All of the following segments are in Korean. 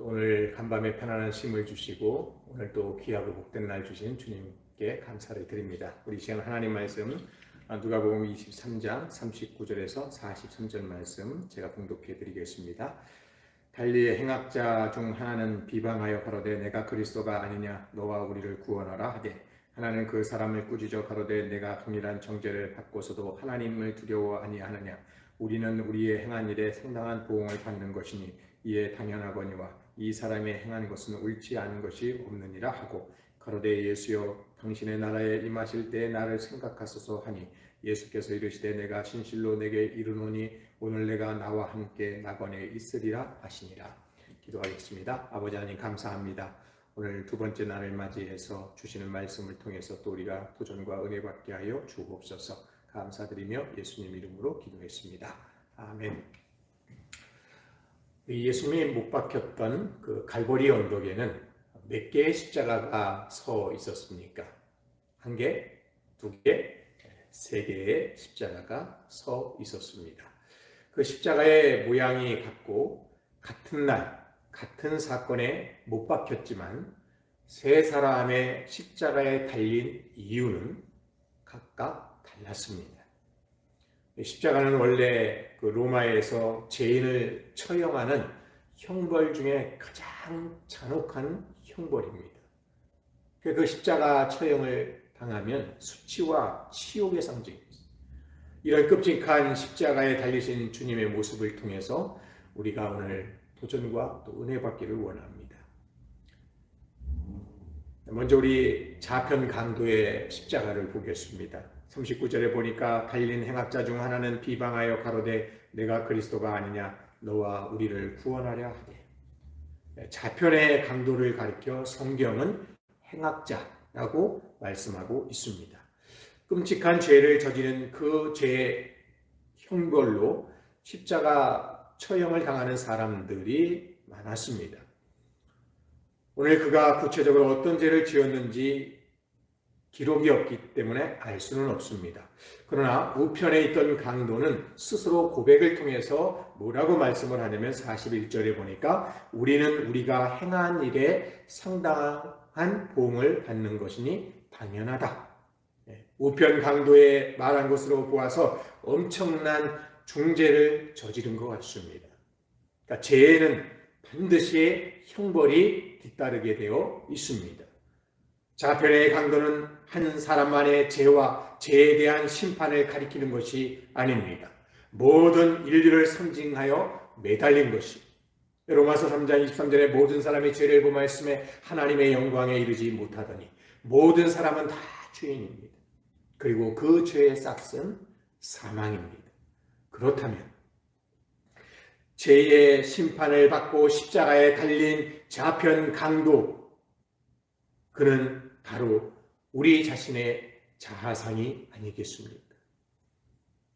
또 오늘 간밤에 편안한 쉼을 주시고 오늘 또 귀하고 복된 날 주신 주님께 감사를 드립니다. 우리 시간 하나님 말씀 누가복음 23장 39절에서 43절 말씀 제가 봉독해 드리겠습니다. 달리 행악자 중 하나는 비방하여 가로되 내가 그리스도가 아니냐 너와 우리를 구원하라 하되 하나는 그 사람을 꾸짖어 가로되 내가 동일한 정죄를 받고서도 하나님을 두려워 아니하느냐 우리는 우리의 행한 일에 상당한 보응을 받는 것이니 이에 당연하거니와 이 사람이 행한 것은 옳지 않은 것이 없느니라 하고 가로되 예수여 당신의 나라에 임하실 때에 나를 생각하소서 하니 예수께서 이르시되 내가 진실로 내게 이르노니 오늘 내가 나와 함께 낙원에 있으리라 하시니라. 기도하겠습니다. 아버지 하나님 감사합니다. 오늘 두 번째 날을 맞이해서 주시는 말씀을 통해서 또 우리가 도전과 은혜 받게 하여 주옵소서. 감사드리며 예수님 이름으로 기도했습니다. 아멘. 예수님이 못 박혔던 그 갈보리 언덕에는 몇 개의 십자가가 서 있었습니까? 한 개, 두 개, 세 개의 십자가가 서 있었습니다. 그 십자가의 모양이 같고 같은 날, 같은 사건에 못 박혔지만 세 사람의 십자가에 달린 이유는 각각 달랐습니다. 십자가는 원래 그 로마에서 죄인을 처형하는 형벌 중에 가장 잔혹한 형벌입니다. 그 십자가 처형을 당하면 수치와 치욕의 상징입니다. 이런 끔찍한 십자가에 달리신 주님의 모습을 통해서 우리가 오늘 도전과 또 은혜 받기를 원합니다. 먼저 우리 좌편 강도의 십자가를 보겠습니다. 39절에 보니까 달린 행악자 중 하나는 비방하여 가로되 내가 그리스도가 아니냐 너와 우리를 구원하려 하되 좌편의 강도를 가리켜 성경은 행악자라고 말씀하고 있습니다. 끔찍한 죄를 저지른 그 죄의 형벌로 십자가 처형을 당하는 사람들이 많았습니다. 오늘 그가 구체적으로 어떤 죄를 지었는지 기록이 없기 때문에 알 수는 없습니다. 그러나 우편에 있던 강도는 스스로 고백을 통해서 뭐라고 말씀을 하냐면 41절에 보니까 우리는 우리가 행한 일에 상당한 보응을 받는 것이니 당연하다. 우편 강도의 말한 것으로 보아서 엄청난 중죄를 저지른 것 같습니다. 그러니까 죄에는 반드시 형벌이 뒤따르게 되어 있습니다. 좌편의 강도는 한 사람만의 죄와 죄에 대한 심판을 가리키는 것이 아닙니다. 모든 인류를 상징하여 매달린 것이 로마서 3장 23절에 모든 사람이 죄를 범하였음에 하나님의 영광에 이르지 못하더니 모든 사람은 다 죄인입니다. 그리고 그 죄의 싹은 사망입니다. 그렇다면 죄의 심판을 받고 십자가에 달린 좌편 강도 그는 바로 우리 자신의 자아상이 아니겠습니까?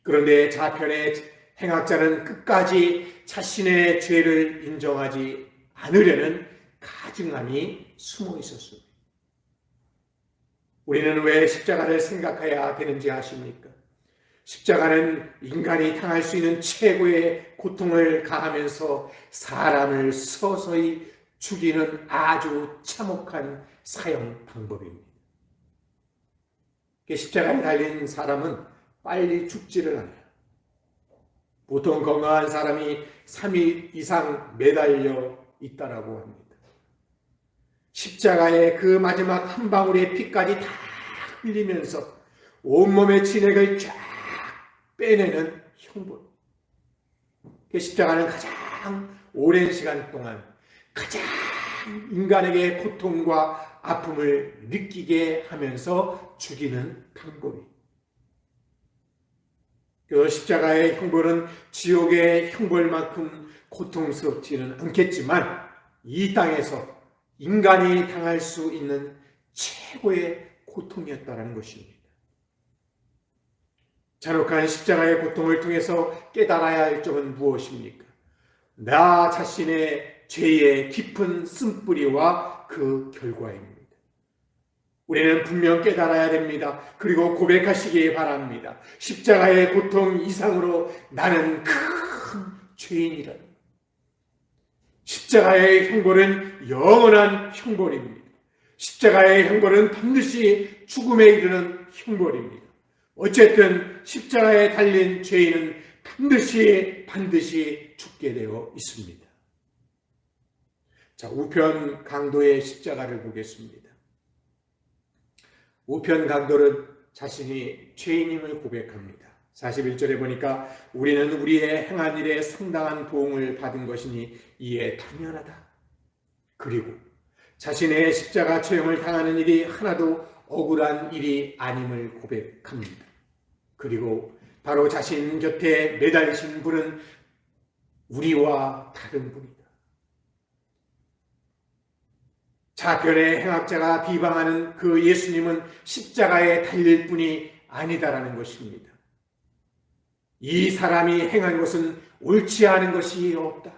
그런데 좌편의 행악자는 끝까지 자신의 죄를 인정하지 않으려는 가증함이 숨어 있었습니다. 우리는 왜 십자가를 생각해야 되는지 아십니까? 십자가는 인간이 당할 수 있는 최고의 고통을 가하면서 사람을 서서히 죽이는 아주 참혹한 사형 방법입니다. 십자가에 달린 사람은 빨리 죽지를 않아요. 보통 건강한 사람이 3일 이상 매달려 있다라고 합니다. 십자가의 그 마지막 한 방울의 피까지 다 흘리면서 온몸의 진액을 쫙 빼내는 형벌. 십자가는 가장 오랜 시간 동안 가장 인간에게 고통과 아픔을 느끼게 하면서 죽이는 방법이. 그 십자가의 형벌은 지옥의 형벌만큼 고통스럽지는 않겠지만 이 땅에서 인간이 당할 수 있는 최고의 고통이었다는 것입니다. 잔혹한 십자가의 고통을 통해서 깨달아야 할 점은 무엇입니까? 나 자신의 죄의 깊은 쓴뿌리와 그 결과입니다. 우리는 분명 깨달아야 됩니다. 그리고 고백하시기 바랍니다. 십자가의 고통 이상으로 나는 큰 죄인이라는 것. 십자가의 형벌은 영원한 형벌입니다. 십자가의 형벌은 반드시 죽음에 이르는 형벌입니다. 어쨌든 십자가에 달린 죄인은 반드시 죽게 되어 있습니다. 자, 우편 강도의 십자가를 보겠습니다. 우편 강도는 자신이 죄인임을 고백합니다. 41절에 보니까 우리는 우리의 행한 일에 상당한 보응을 받은 것이니 이에 당연하다. 그리고 자신의 십자가 처형을 당하는 일이 하나도 억울한 일이 아님을 고백합니다. 그리고 바로 자신 곁에 매달리신 분은 우리와 다른 분이다. 좌편의 행악자가 비방하는 그 예수님은 십자가에 달릴 뿐이 아니다라는 것입니다. 이 사람이 행한 것은 옳지 않은 것이 없다.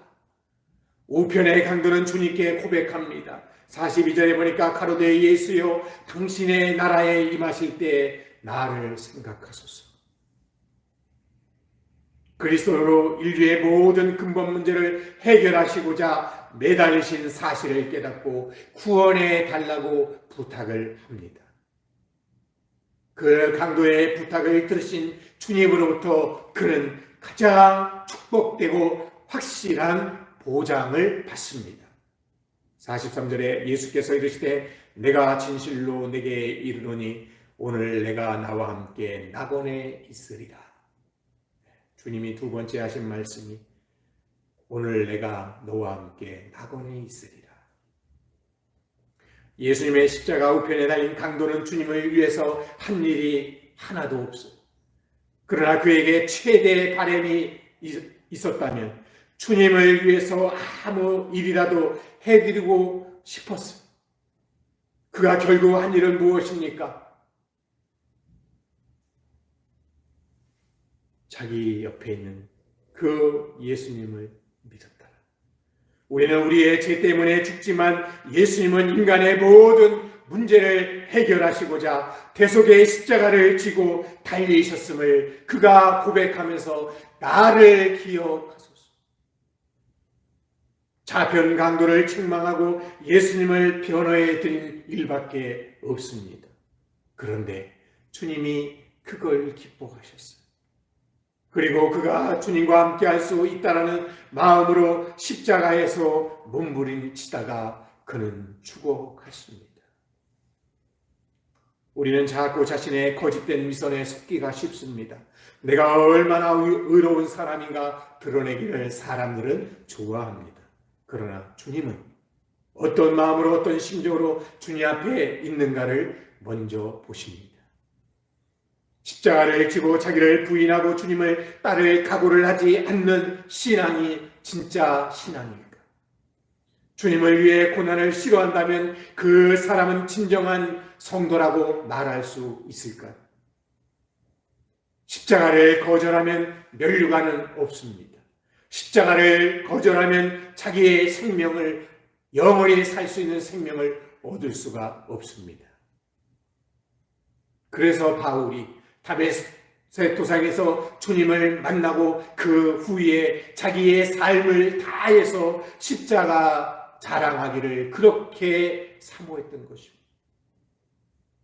우편의 강도는 주님께 고백합니다. 42절에 보니까 가로되 예수여 당신의 나라에 임하실 때에 나를 생각하소서. 그리스도로 인류의 모든 근본 문제를 해결하시고자 매달리신 사실을 깨닫고 구원해 달라고 부탁을 합니다. 그 강도의 부탁을 들으신 주님으로부터 그는 가장 축복되고 확실한 보장을 받습니다. 43절에 예수께서 이르시되 내가 진실로 내게 이르노니 오늘 내가 나와 함께 낙원에 있으리라. 주님이 두 번째 하신 말씀이 오늘 내가 너와 함께 낙원에 있으리라. 예수님의 십자가 우편에 달린 강도는 주님을 위해서 한 일이 하나도 없어요. 그러나 그에게 최대의 바람이 있었다면 주님을 위해서 아무 일이라도 해드리고 싶었어요. 그가 결국 한 일은 무엇입니까? 자기 옆에 있는 그 예수님을 믿었다. 우리는 우리의 죄 때문에 죽지만 예수님은 인간의 모든 문제를 해결하시고자 대속의 십자가를 지고 달리셨음을 그가 고백하면서 나를 기억하소서. 좌편 강도를 책망하고 예수님을 변호해 드린 일밖에 없습니다. 그런데 주님이 그걸 기뻐하셨어요. 그리고 그가 주님과 함께 할 수 있다라는 마음으로 십자가에서 몸부림치다가 그는 죽어갔습니다. 우리는 자꾸 자신의 거짓된 위선에 속기가 쉽습니다. 내가 얼마나 의로운 사람인가 드러내기를 사람들은 좋아합니다. 그러나 주님은 어떤 마음으로 어떤 심정으로 주님 앞에 있는가를 먼저 보십니다. 십자가를 지고 자기를 부인하고 주님을 따를 각오를 하지 않는 신앙이 진짜 신앙입니까? 주님을 위해 고난을 싫어한다면 그 사람은 진정한 성도라고 말할 수 있을까요? 십자가를 거절하면 면류관은 없습니다. 십자가를 거절하면 자기의 생명을 영원히 살 수 있는 생명을 얻을 수가 없습니다. 그래서 바울이 다메섹 도상에서 주님을 만나고 그 후에 자기의 삶을 다해서 십자가 자랑하기를 그렇게 사모했던 것입니다.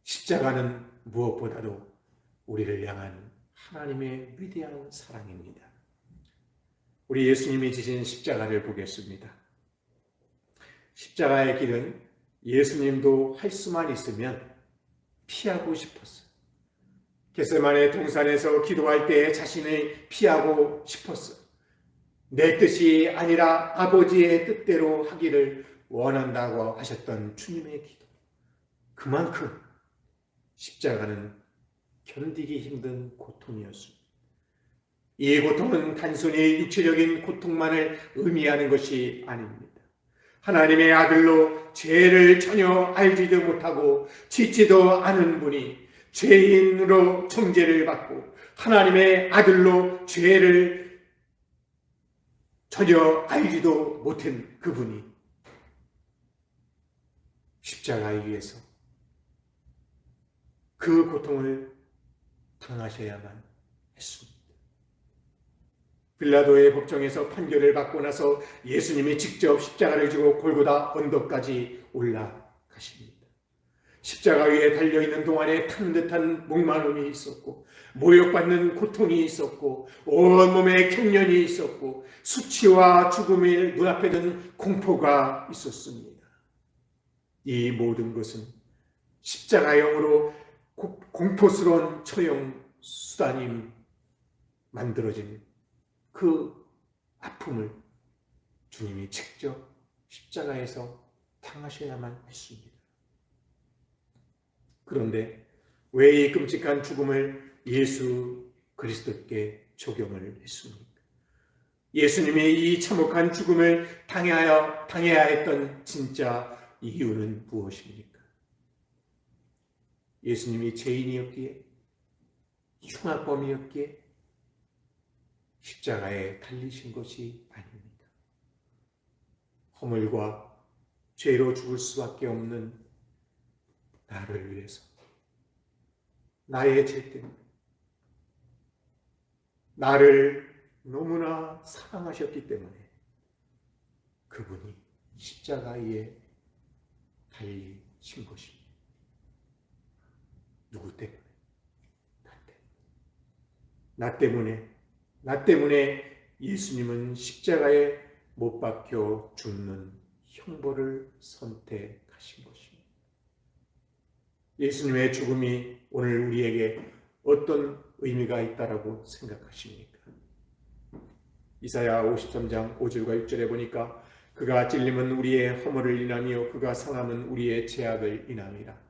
십자가는 무엇보다도 우리를 향한 하나님의 위대한 사랑입니다. 우리 예수님이 지신 십자가를 보겠습니다. 십자가의 길은 예수님도 할 수만 있으면 피하고 싶었어요. 겟세마네 동산에서 기도할 때 자신을 피하고 싶었어요. 내 뜻이 아니라 아버지의 뜻대로 하기를 원한다고 하셨던 주님의 기도. 그만큼 십자가는 견디기 힘든 고통이었습니다. 이 고통은 단순히 육체적인 고통만을 의미하는 것이 아닙니다. 하나님의 아들로 죄를 전혀 알지도 못하고 짓지도 않은 분이 죄인으로 정죄를 받고 하나님의 아들로 죄를 전혀 알지도 못한 그분이 십자가에 의해서 그 고통을 당하셔야만 했습니다. 빌라도의 법정에서 판결을 받고 나서 예수님이 직접 십자가를 지고 골고다 언덕까지 올라가십니다. 십자가 위에 달려있는 동안에 탄 듯한 목마름이 있었고, 모욕받는 고통이 있었고, 온몸에 경련이 있었고, 수치와 죽음이 눈앞에 든 공포가 있었습니다. 이 모든 것은 십자가형으로 공포스러운 처형 수단이 만들어진 그 아픔을 주님이 직접 십자가에서 당하셔야만 했습니다. 그런데 왜 이 끔찍한 죽음을 예수 그리스도께 적용을 했습니까? 예수님이 이 참혹한 죽음을 당해야 했던 진짜 이유는 무엇입니까? 예수님이 죄인이었기에, 흉악범이었기에 십자가에 달리신 것이 아닙니다. 허물과 죄로 죽을 수밖에 없는 나를 위해서, 나의 죄 때문에, 나를 너무나 사랑하셨기 때문에 그분이 십자가에 달리신 것입니다. 누구 때문에? 나 때문에 예수님은 십자가에 못 박혀 죽는 형벌을 선택하신 것입니다. 예수님의 죽음이 오늘 우리에게 어떤 의미가 있다라고 생각하십니까? 이사야 53장 5절과 6절에 보니까 그가 찔림은 우리의 허물을 인하며 그가 상함은 우리의 죄악을 인함이라.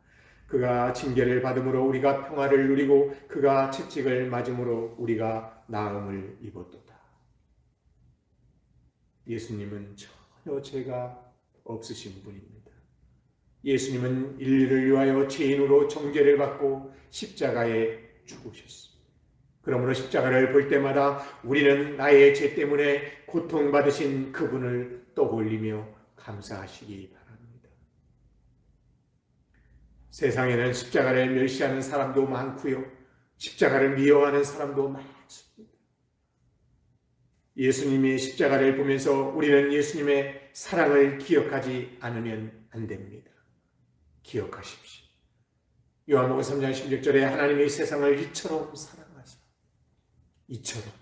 그가 징계를 받음으로 우리가 평화를 누리고 그가 채찍을 맞음으로 우리가 나음을 입었도다. 예수님은 전혀 죄가 없으신 분입니다. 예수님은 인류를 위하여 죄인으로 정죄를 받고 십자가에 죽으셨습니다. 그러므로 십자가를 볼 때마다 우리는 나의 죄 때문에 고통받으신 그분을 떠올리며 감사하시기 바랍니다. 세상에는 십자가를 멸시하는 사람도 많고요, 십자가를 미워하는 사람도 많습니다. 예수님이 십자가를 보면서 우리는 예수님의 사랑을 기억하지 않으면 안 됩니다. 기억하십시오. 요한복음 3장 16절에 하나님이 세상을 이처럼 사랑하사, 이처럼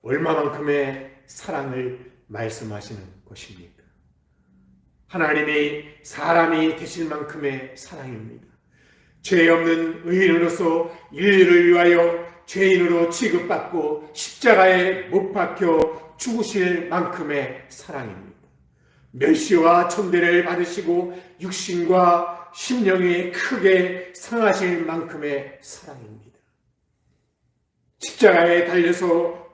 얼마만큼의 사랑을 말씀하시는 것입니까? 하나님이 사람이 되실 만큼의 사랑입니다. 죄 없는 의인으로서 인류를 위하여 죄인으로 취급받고 십자가에 못 박혀 죽으실 만큼의 사랑입니다. 멸시와 천대를 받으시고 육신과 심령이 크게 상하실 만큼의 사랑입니다. 십자가에 달려서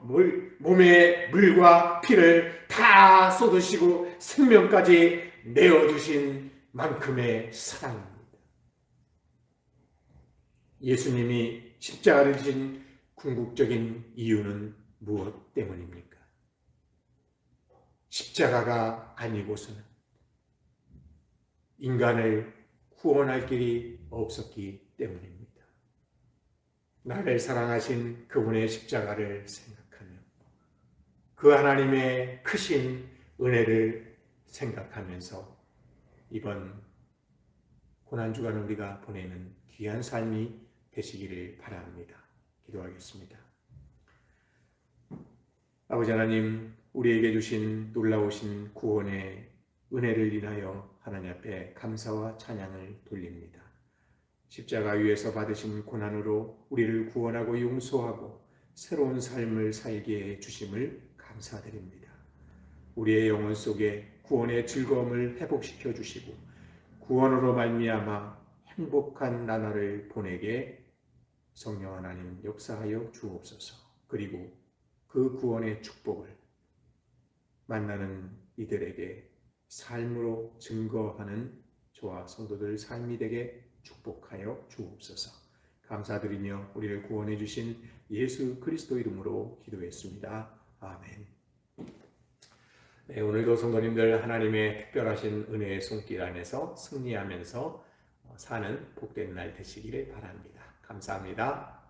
몸에 물과 피를 다 쏟으시고 생명까지 내어주신 만큼의 사랑입니다. 예수님이 십자가를 지신 궁극적인 이유는 무엇 때문입니까? 십자가가 아니고서는 인간을 구원할 길이 없었기 때문입니다. 나를 사랑하신 그분의 십자가를 생각하며 그 하나님의 크신 은혜를 생각하면서 이번 고난주간 우리가 보내는 귀한 삶이 되시기를 바랍니다. 기도하겠습니다. 아버지 하나님, 우리에게 주신 놀라우신 구원의 은혜를 인하여 하나님 앞에 감사와 찬양을 돌립니다. 십자가 위에서 받으신 고난으로 우리를 구원하고 용서하고 새로운 삶을 살게 해 주심을 감사드립니다. 우리의 영혼 속에 구원의 즐거움을 회복시켜 주시고 구원으로 말미암아 행복한 나날을 보내게 성령 하나님 역사하여 주옵소서. 그리고 그 구원의 축복을 만나는 이들에게 삶으로 증거하는 저와 성도들 삶이 되게 축복하여 주옵소서. 감사드리며 우리를 구원해 주신 예수 그리스도 이름으로 기도했습니다. 아멘. 네, 오늘도 성도님들 하나님의 특별하신 은혜의 손길 안에서 승리하면서 사는 복된 날 되시기를 바랍니다. 감사합니다.